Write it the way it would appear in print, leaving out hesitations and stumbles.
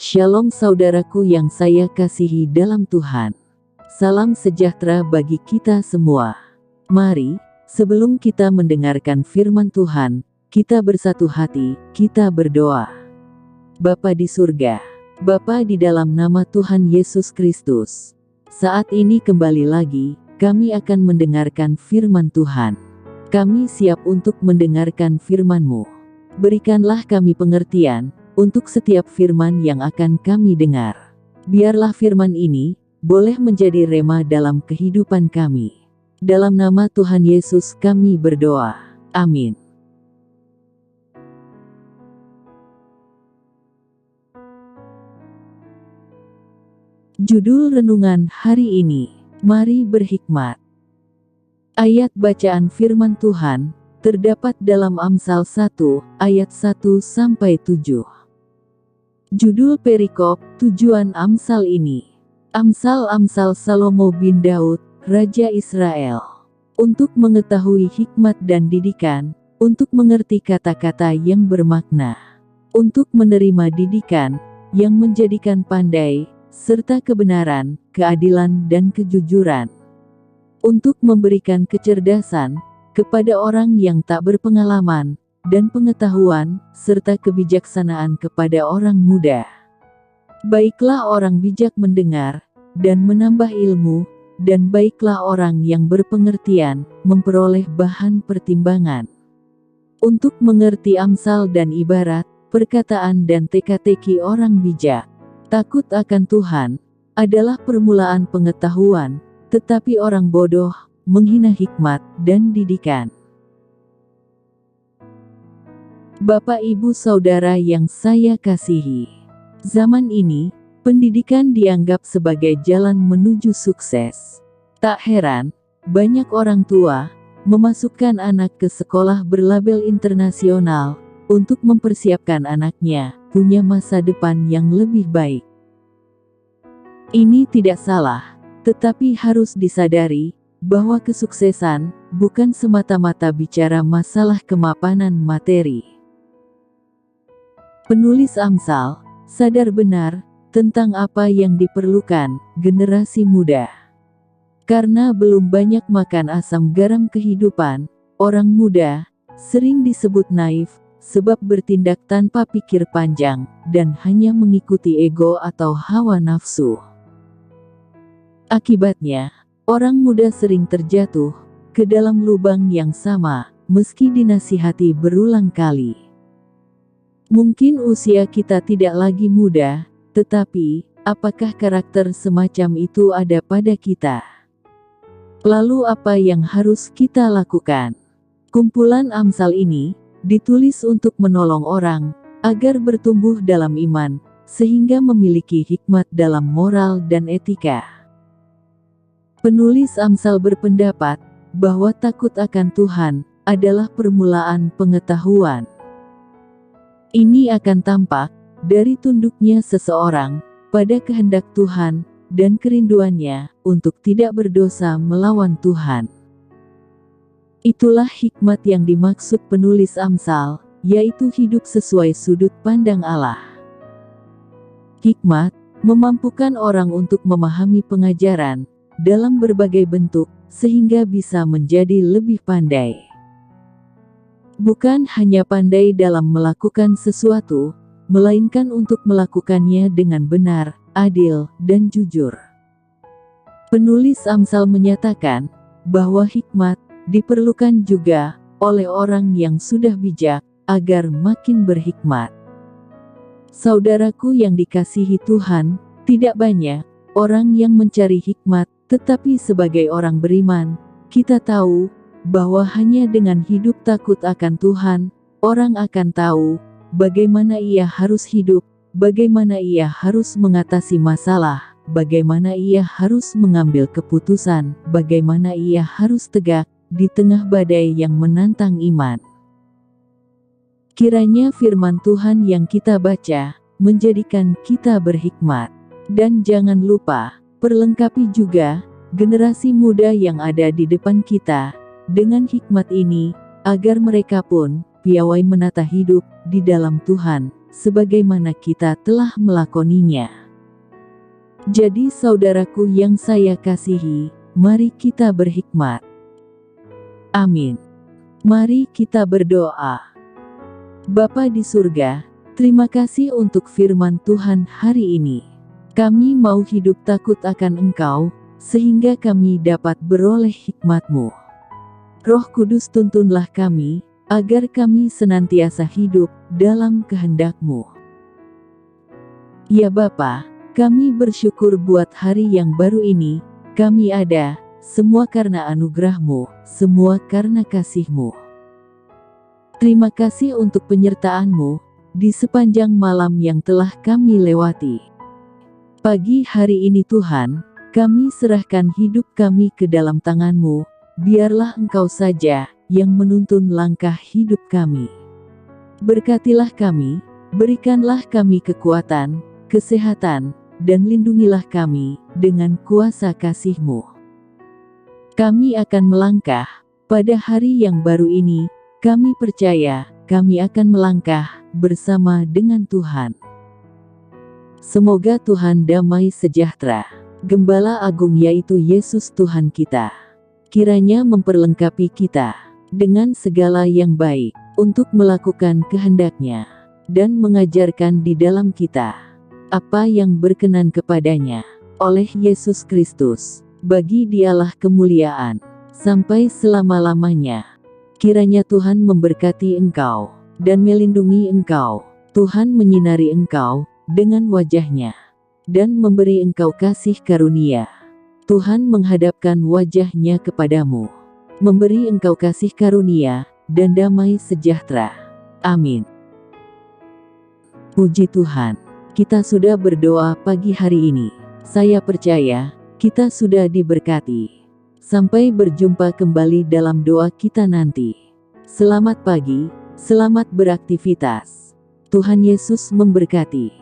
Shalom saudaraku yang saya kasihi dalam Tuhan. Salam sejahtera bagi kita semua. Mari, sebelum kita mendengarkan firman Tuhan, kita bersatu hati, kita berdoa. Bapa di surga, Bapa di dalam nama Tuhan Yesus Kristus, saat ini kembali lagi, kami akan mendengarkan firman Tuhan. Kami siap untuk mendengarkan firman-Mu. Berikanlah kami pengertian untuk setiap firman yang akan kami dengar. Biarlah firman ini boleh menjadi rema dalam kehidupan kami. Dalam nama Tuhan Yesus kami berdoa. Amin. Judul renungan hari ini, mari berhikmat. Ayat bacaan firman Tuhan terdapat dalam Amsal 1 ayat 1-7. Judul perikop, tujuan Amsal ini. Amsal Salomo bin Daud, Raja Israel. Untuk mengetahui hikmat dan didikan, untuk mengerti kata-kata yang bermakna, untuk menerima didikan, yang menjadikan pandai, serta kebenaran, keadilan dan kejujuran. Untuk memberikan kecerdasan, kepada orang yang tak berpengalaman, dan pengetahuan, serta kebijaksanaan kepada orang muda. Baiklah orang bijak mendengar, dan menambah ilmu, dan baiklah orang yang berpengertian, memperoleh bahan pertimbangan. Untuk mengerti amsal dan ibarat, perkataan dan teka-teki orang bijak. Takut akan Tuhan, adalah permulaan pengetahuan, tetapi orang bodoh, menghina hikmat dan didikan. Bapak Ibu Saudara yang saya kasihi, zaman ini, pendidikan dianggap sebagai jalan menuju sukses. Tak heran, banyak orang tua memasukkan anak ke sekolah berlabel internasional untuk mempersiapkan anaknya punya masa depan yang lebih baik. Ini tidak salah, tetapi harus disadari bahwa kesuksesan bukan semata-mata bicara masalah kemapanan materi. Penulis Amsal sadar benar tentang apa yang diperlukan generasi muda. Karena belum banyak makan asam garam kehidupan, orang muda sering disebut naif sebab bertindak tanpa pikir panjang dan hanya mengikuti ego atau hawa nafsu. Akibatnya, orang muda sering terjatuh ke dalam lubang yang sama meski dinasihati berulang kali. Mungkin usia kita tidak lagi muda, tetapi, apakah karakter semacam itu ada pada kita? Lalu apa yang harus kita lakukan? Kumpulan Amsal ini, ditulis untuk menolong orang, agar bertumbuh dalam iman, sehingga memiliki hikmat dalam moral dan etika. Penulis Amsal berpendapat, bahwa takut akan Tuhan, adalah permulaan pengetahuan. Ini akan tampak dari tunduknya seseorang pada kehendak Tuhan dan kerinduannya untuk tidak berdosa melawan Tuhan. Itulah hikmat yang dimaksud penulis Amsal, yaitu hidup sesuai sudut pandang Allah. Hikmat memampukan orang untuk memahami pengajaran dalam berbagai bentuk sehingga bisa menjadi lebih pandai. Bukan hanya pandai dalam melakukan sesuatu, melainkan untuk melakukannya dengan benar, adil, dan jujur. Penulis Amsal menyatakan bahwa hikmat diperlukan juga oleh orang yang sudah bijak agar makin berhikmat. Saudaraku yang dikasihi Tuhan, tidak banyak orang yang mencari hikmat, tetapi sebagai orang beriman, kita tahu bahwa hanya dengan hidup takut akan Tuhan, orang akan tahu bagaimana ia harus hidup, bagaimana ia harus mengatasi masalah, bagaimana ia harus mengambil keputusan, bagaimana ia harus tegak di tengah badai yang menantang iman. Kiranya firman Tuhan yang kita baca menjadikan kita berhikmat. Dan jangan lupa, perlengkapi juga generasi muda yang ada di depan kita dengan hikmat ini, agar mereka pun piawai menata hidup di dalam Tuhan, sebagaimana kita telah melakoninya. Jadi saudaraku yang saya kasihi, mari kita berhikmat. Amin. Mari kita berdoa. Bapa di surga, terima kasih untuk firman Tuhan hari ini. Kami mau hidup takut akan Engkau, sehingga kami dapat beroleh hikmat-Mu. Roh Kudus tuntunlah kami, agar kami senantiasa hidup dalam kehendak-Mu. Ya Bapa, kami bersyukur buat hari yang baru ini, kami ada, semua karena anugerah-Mu, semua karena kasih-Mu. Terima kasih untuk penyertaan-Mu di sepanjang malam yang telah kami lewati. Pagi hari ini Tuhan, kami serahkan hidup kami ke dalam tangan-Mu, biarlah Engkau saja yang menuntun langkah hidup kami. Berkatilah kami, berikanlah kami kekuatan, kesehatan, dan lindungilah kami dengan kuasa kasih-Mu. Kami akan melangkah pada hari yang baru ini. Kami percaya, kami akan melangkah bersama dengan Tuhan. Semoga Tuhan damai sejahtera, Gembala Agung yaitu Yesus Tuhan kita, kiranya memperlengkapi kita dengan segala yang baik, untuk melakukan kehendak-Nya, dan mengajarkan di dalam kita apa yang berkenan kepadanya, oleh Yesus Kristus, bagi Dialah kemuliaan, sampai selama-lamanya. Kiranya Tuhan memberkati engkau, dan melindungi engkau. Tuhan menyinari engkau, dengan wajah-Nya, dan memberi engkau kasih karunia. Tuhan menghadapkan wajah-Nya kepadamu, memberi engkau kasih karunia, dan damai sejahtera. Amin. Puji Tuhan, kita sudah berdoa pagi hari ini. Saya percaya, kita sudah diberkati. Sampai berjumpa kembali dalam doa kita nanti. Selamat pagi, selamat beraktivitas. Tuhan Yesus memberkati.